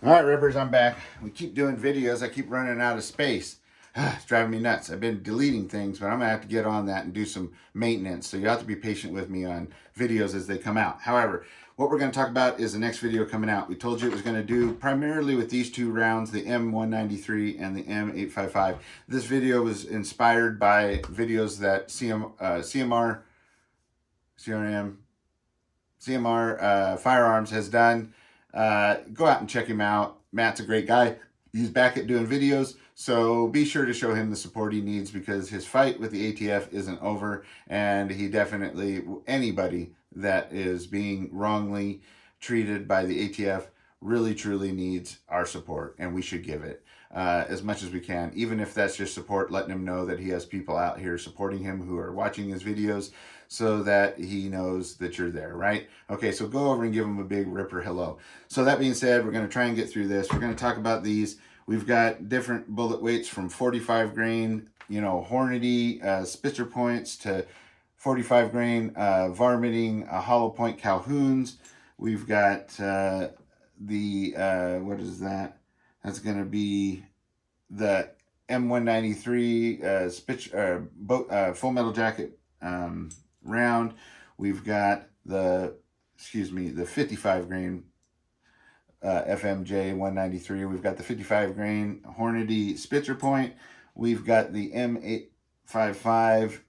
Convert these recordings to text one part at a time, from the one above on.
All right, Rippers, I'm back. We keep doing videos. I keep running out of space. It's driving me nuts. I've been deleting things, but I'm going to have to get on that and do some maintenance. So you have to be patient with me on videos as they come out. However, what we're going to talk about is the next video coming out. We told you it was going to do primarily with these two rounds, the M193 and the M855. This video was inspired by videos that CMR Firearms has done. Go out and check him out. Matt's a great guy. He's back at doing videos, so be sure to show him the support he needs because his fight with the ATF isn't over, and he definitely, anybody that is being wrongly treated by the ATF really truly needs our support, and we should give it as much as we can, even if that's just support, letting him know that he has people out here supporting him who are watching his videos so that he knows that you're there, right? Okay, so go over and give him a big Ripper hello. So that being said, we're going to try and get through this. We're going to talk about these. We've got different bullet weights from 45 grain, Hornady Spitzer points to 45 grain varminting hollow point Calhouns. We've got what is that? That's going to be the M193 Full Metal Jacket round. We've got the 55 grain FMJ 193. We've got the 55 grain Hornady Spitzer point. We've got the M855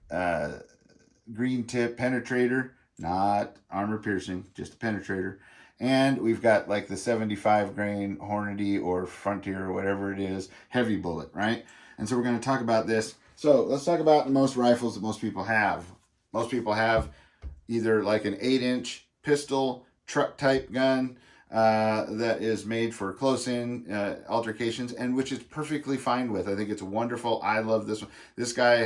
green tip penetrator, not armor piercing, just a penetrator. And we've got like the 75 grain Hornady or Frontier or whatever it is, heavy bullet, right? And so we're going to talk about this. So let's talk about most rifles that most people have. Most people have either like an 8-inch pistol, truck type gun that is made for close-in altercations, and which is perfectly fine with. I think it's wonderful. I love this one. This guy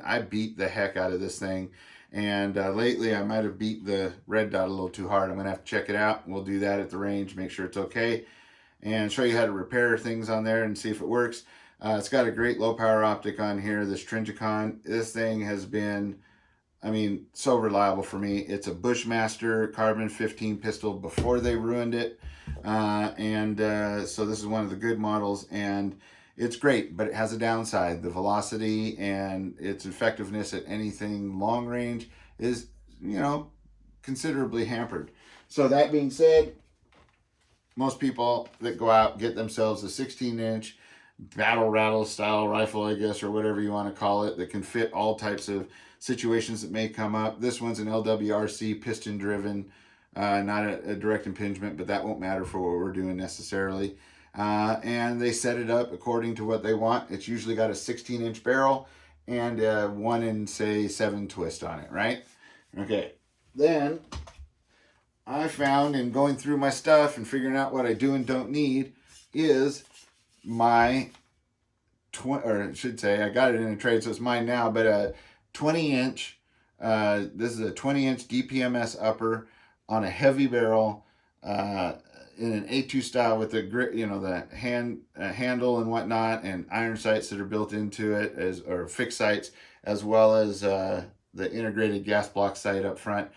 I beat the heck out of this thing. And lately I might have beat the red dot a little too hard. I'm going to have to check it out. We'll do that at the range, make sure it's okay, and show you how to repair things on there and see if it works. It's got a great low power optic on here, this Trinjicon. This thing has been, so reliable for me. It's a Bushmaster carbon 15 pistol before they ruined it. So this is one of the good models, and it's great, but it has a downside. The velocity and its effectiveness at anything long range is, considerably hampered. So that being said, most people that go out get themselves a 16-inch battle rattle style rifle, I guess, or whatever you want to call it, that can fit all types of situations that may come up. This one's an LWRC piston driven, not a direct impingement, but that won't matter for what we're doing necessarily. And they set it up according to what they want. It's usually got a 16-inch barrel and a 1-in-7 twist on it, right? Okay. Then I found in going through my stuff and figuring out what I do and don't need is my I got it in a trade, so it's mine now, but a 20-inch, this is a 20-inch DPMS upper on a heavy barrel, in an A2 style with the grip, the handle and whatnot, and iron sights that are built into it or fixed sights, as well as the integrated gas block sight up front.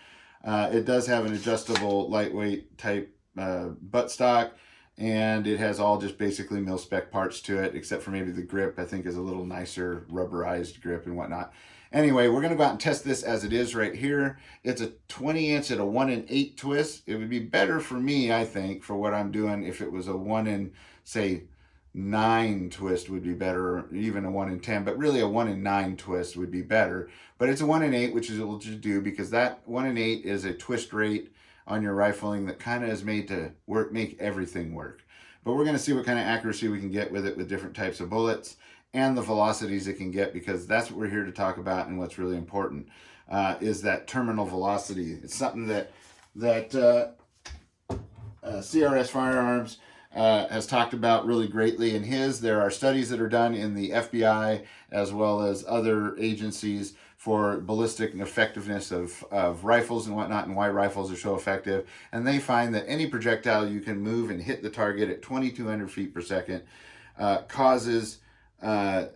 It does have an adjustable lightweight type buttstock, and it has all just basically mil-spec parts to it, except for maybe the grip, I think, is a little nicer rubberized grip and whatnot. Anyway, we're going to go out and test this as it is right here. It's a 20-inch at a 1-in-8 twist. It would be better for me, I think, for what I'm doing if it was a 1-in-9 twist would be better, or even a 1-in-10, but really a 1-in-9 twist would be better. But it's a 1-in-8, which is what we'll just do, because that 1-in-8 is a twist rate on your rifling that kind of is made to make everything work. But we're going to see what kind of accuracy we can get with it with different types of bullets and the velocities it can get, because that's what we're here to talk about, and what's really important is that terminal velocity. It's something that CRS Firearms has talked about really greatly in his. There are studies that are done in the FBI as well as other agencies for ballistic and effectiveness of rifles and whatnot, and why rifles are so effective. And they find that any projectile you can move and hit the target at 2,200 feet per second causes a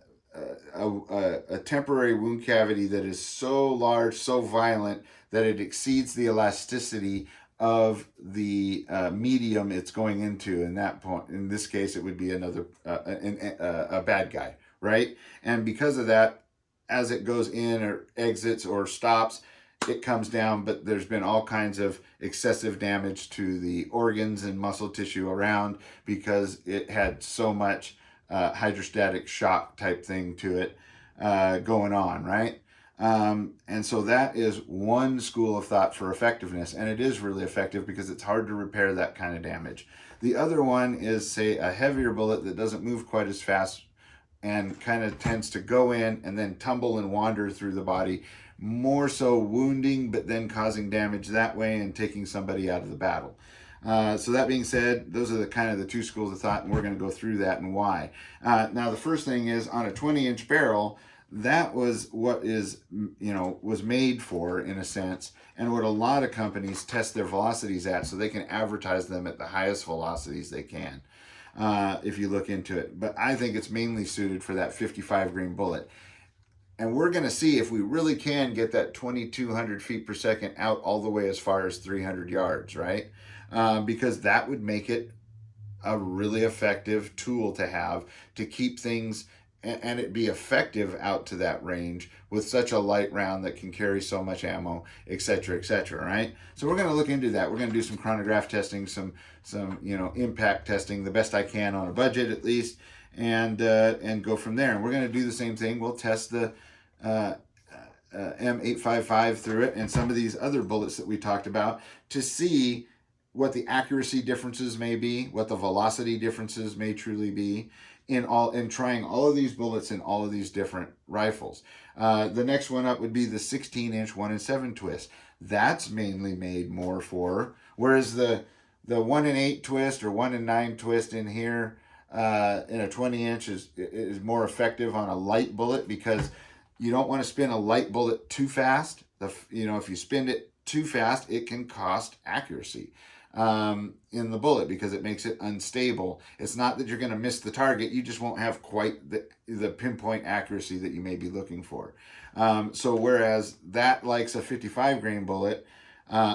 temporary wound cavity that is so large, so violent, that it exceeds the elasticity of the medium it's going into. In that point, in this case, it would be another a bad guy, right? And because of that, as it goes in or exits or stops, it comes down. But there's been all kinds of excessive damage to the organs and muscle tissue around because it had so much hydrostatic shock type thing to it going on, right? And so that is one school of thought for effectiveness, and it is really effective because it's hard to repair that kind of damage. The other one is, say, a heavier bullet that doesn't move quite as fast and kind of tends to go in and then tumble and wander through the body, more so wounding but then causing damage that way and taking somebody out of the battle. So that being said, those are the kind of the two schools of thought, and we're going to go through that and why. Now, the first thing is, on a 20-inch barrel, that was what was made for, in a sense, and what a lot of companies test their velocities at, so they can advertise them at the highest velocities they can, if you look into it. But I think it's mainly suited for that 55 grain bullet. And we're going to see if we really can get that 2,200 feet per second out all the way as far as 300 yards, right? Because that would make it a really effective tool to have to keep things and it be effective out to that range with such a light round that can carry so much ammo, etc., etc., right? So we're going to look into that. We're going to do some chronograph testing, some impact testing, the best I can on a budget at least, and go from there. And we're going to do the same thing. We'll test the M855 through it and some of these other bullets that we talked about to see what the accuracy differences may be, what the velocity differences may truly be in trying all of these bullets in all of these different rifles. The next one up would be the 16-inch 1-in-7 twist. That's mainly made more for, whereas the 1-in-8 twist or 1-in-9 twist in here in a 20-inch is more effective on a light bullet, because you don't want to spin a light bullet too fast. If you spin it too fast, it can cost accuracy in the bullet because it makes it unstable. It's not that you're going to miss the target, you just won't have quite the pinpoint accuracy that you may be looking for. So whereas that likes a 55 grain bullet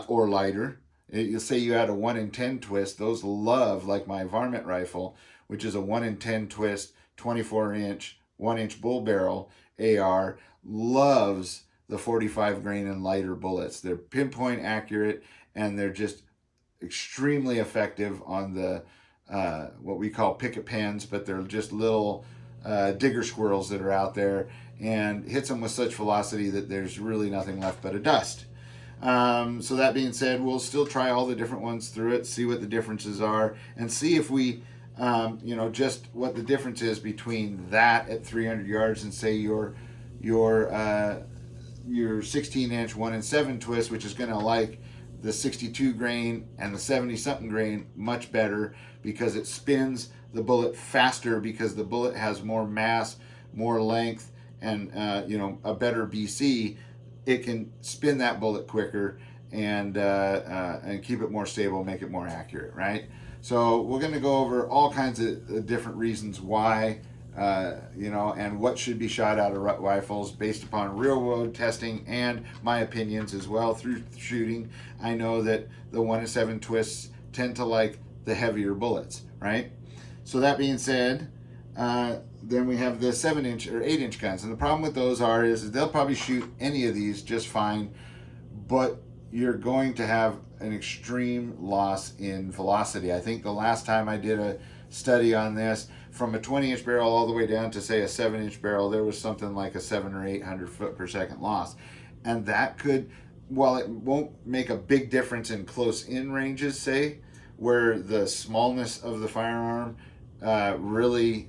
or lighter, you'll say you had a 1-in-10 twist, those love, like my varmint rifle, which is a 1-in-10 twist, 24-inch, 1-inch bull barrel AR, loves the 45 grain and lighter bullets. They're pinpoint accurate, and they're just extremely effective on the what we call picket pans, but they're just little digger squirrels that are out there, and hits them with such velocity that there's really nothing left but a dust. So that being said, we'll still try all the different ones through it, see what the differences are, and see if we just what the difference is between that at 300 yards and say your 16-inch 1-in-7 twist, which is going to like the 62 grain and the 70 something grain much better because it spins the bullet faster, because the bullet has more mass, more length, and a better BC. It can spin that bullet quicker and keep it more stable, make it more accurate, right? So we're going to go over all kinds of different reasons why, and what should be shot out of rifles based upon real world testing and my opinions as well through shooting. I know that the 1-in-7 twists tend to like the heavier bullets, right? So that being said, then we have the 7-inch or 8-inch guns, and the problem with those is they'll probably shoot any of these just fine, but you're going to have an extreme loss in velocity. I think the last time I did a study on this, from a 20-inch barrel all the way down to say a 7-inch barrel, there was something like a 700 or 800 foot per second loss. And that could, while it won't make a big difference in close in ranges, say, where the smallness of the firearm really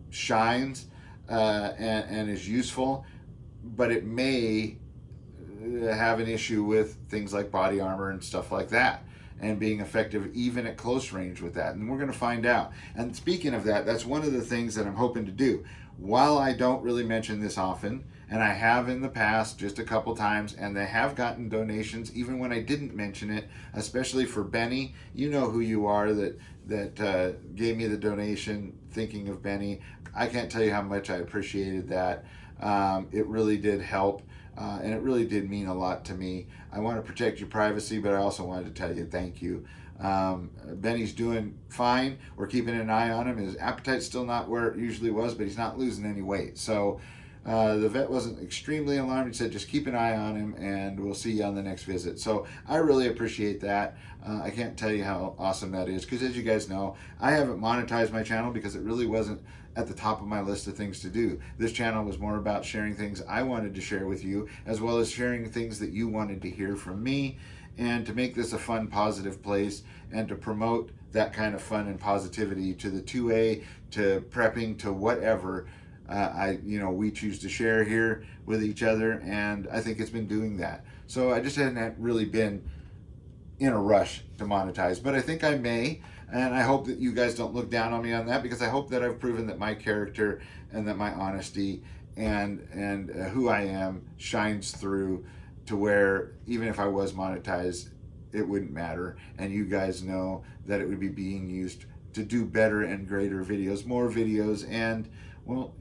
shines and is useful, but it may have an issue with things like body armor and stuff like that, and being effective even at close range with that. And we're going to find out. And speaking of that, that's one of the things that I'm hoping to do. While I don't really mention this often, and I have in the past just a couple times, and they have gotten donations even when I didn't mention it, especially for Benny. You know who you are that gave me the donation thinking of Benny. I can't tell you how much I appreciated that. It really did help. and it really did mean a lot to me. I want to protect your privacy, but I also wanted to tell you thank you. Benny's doing fine. We're keeping an eye on him. His appetite's still not where it usually was, but he's not losing any weight. So the vet wasn't extremely alarmed. He said, just keep an eye on him and we'll see you on the next visit. So I really appreciate that. I can't tell you how awesome that is, because as you guys know, I haven't monetized my channel because it really wasn't at the top of my list of things to do. This channel was more about sharing things I wanted to share with you, as well as sharing things that you wanted to hear from me, and to make this a fun, positive place, and to promote that kind of fun and positivity to the 2A, to prepping, to whatever we choose to share here with each other, and I think it's been doing that. So I just hadn't really been in a rush to monetize, but I think I may, and I hope that you guys don't look down on me on that, because I hope that I've proven that my character and that my honesty and who I am shines through, to where even if I was monetized, it wouldn't matter, and you guys know that it would be being used to do better and greater videos, more videos, and well,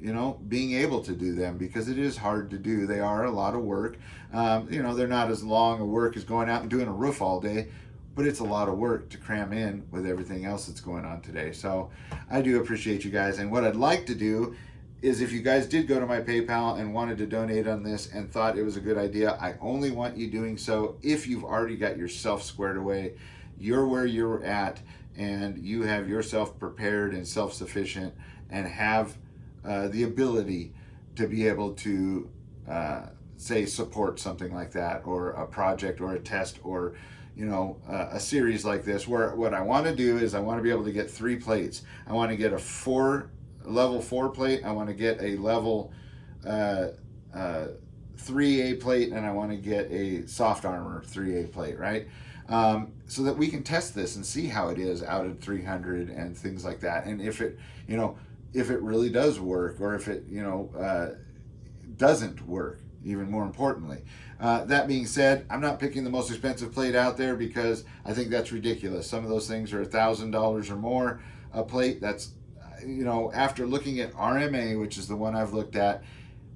being able to do them, because it is hard to do. They are a lot of work. They're not as long a work as going out and doing a roof all day, but it's a lot of work to cram in with everything else that's going on today. So I do appreciate you guys. And what I'd like to do is, if you guys did go to my PayPal and wanted to donate on this and thought it was a good idea, I only want you doing so if you've already got yourself squared away, you're where you're at, and you have yourself prepared and self-sufficient, and have the ability to be able to say support something like that, or a project, or a test, or a series like this, where what I want to do is I want to be able to get 3 plates. I want to get a level 4 plate, I want to get a level 3A plate, and I want to get a soft armor 3A plate, right? So that we can test this and see how it is out at 300 and things like that, and if it really does work, or if it doesn't work, even more importantly. That being said, I'm not picking the most expensive plate out there, because I think that's ridiculous. Some of those things are $1,000 or more a plate. That's, after looking at RMA, which is the one I've looked at,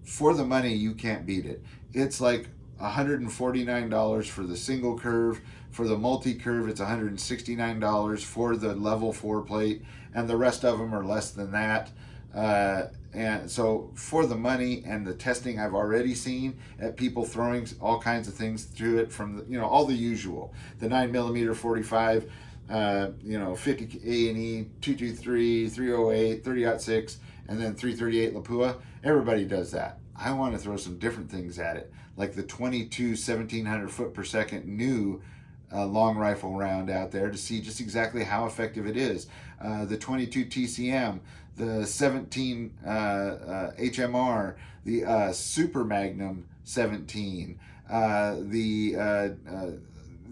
for the money, you can't beat it. It's like $149 for the single curve. For the multi-curve, it's $169 for the level 4 plate, and the rest of them are less than that. And so for the money and the testing I've already seen at people throwing all kinds of things through it, from all the usual, the 9mm 45, 50 A&E, 223, 308, 30-06, and then 338 Lapua. Everybody does that. I want to throw some different things at it, like the 22 1700 foot per second new long rifle round out there, to see just exactly how effective it is. The 22 TCM, the 17 HMR, the Super Magnum 17, the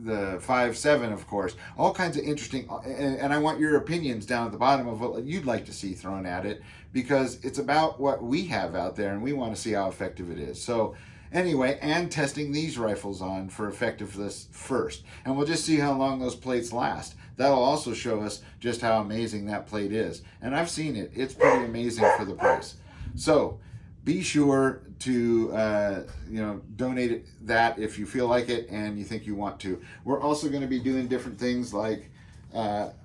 5.7, of course, all kinds of interesting, and I want your opinions down at the bottom of what you'd like to see thrown at it, because it's about what we have out there, and we want to see how effective it is. So anyway, and testing these rifles on for effectiveness first, and we'll just see how long those plates last. That'll also show us just how amazing that plate is, and I've seen it. It's pretty amazing for the price. So be sure to donate that if you feel like it and you think you want to. We're also going to be doing different things, like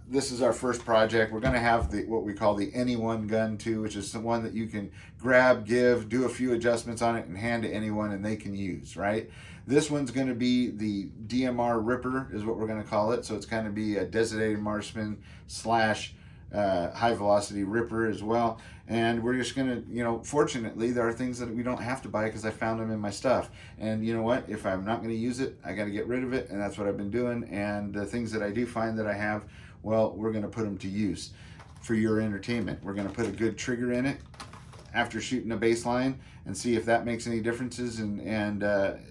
this is our first project. We're going to have what we call the anyone gun too, which is the one that you can grab, give, do a few adjustments on it, and hand to anyone and they can use, right? This one's going to be the DMR Ripper is what we're going to call it. So it's going to be a designated marksman / high velocity ripper as well. And we're just going to, fortunately, there are things that we don't have to buy because I found them in my stuff. And you know what? If I'm not going to use it, I got to get rid of it. And that's what I've been doing. And the things that I do find that I have, well, we're going to put them to use for your entertainment. We're going to put a good trigger in it after shooting a baseline and see if that makes any differences, and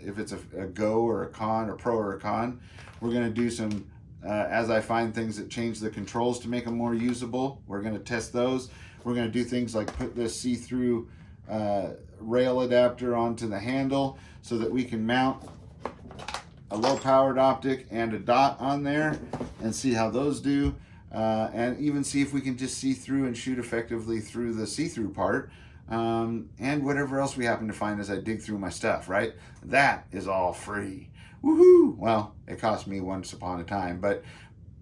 if it's a go or a con, or pro or a con. We're going to do some, as I find things that change the controls to make them more usable, we're going to test those. We're going to do things like put this see-through rail adapter onto the handle so that we can mount a low-powered optic and a dot on there and see how those do, and even see if we can just see through and shoot effectively through the see-through part and whatever else we happen to find as I dig through my stuff, right? That is all free. Woohoo! Well, it cost me once upon a time, but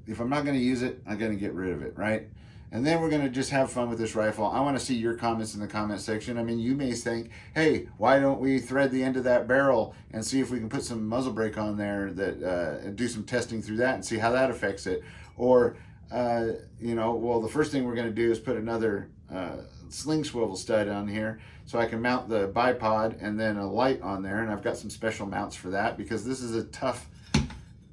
if I'm not going to use it, I'm going to get rid of it, right? And then we're going to just have fun with this rifle. I want to see your comments in the comment section. I mean, you may think, hey, why don't we thread the end of that barrel and see if we can put some muzzle brake on there, that do some testing through that and see how that affects it. Or, well, the first thing we're going to do is put another sling swivel stud on here so I can mount the bipod and then a light on there. And I've got some special mounts for that because this is a tough,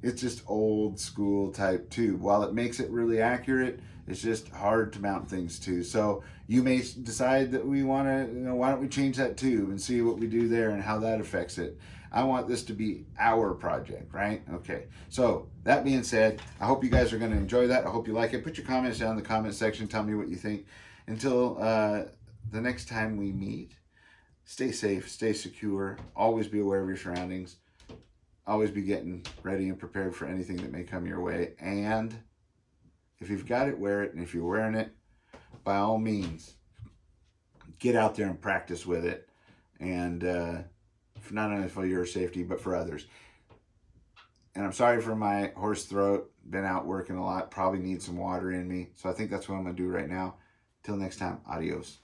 it's just old school type tube. While it makes it really accurate, it's just hard to mount things to. So you may decide that we want to, why don't we change that tube and see what we do there and how that affects it. I want this to be our project, right? Okay. So that being said, I hope you guys are going to enjoy that. I hope you like it. Put your comments down in the comment section. Tell me what you think. Until the next time we meet, stay safe, stay secure, always be aware of your surroundings. Always be getting ready and prepared for anything that may come your way. And if you've got it, wear it. And if you're wearing it, by all means, get out there and practice with it. And not only for your safety, but for others. And I'm sorry for my hoarse throat. Been out working a lot. Probably need some water in me. So I think that's what I'm going to do right now. Till next time, adios.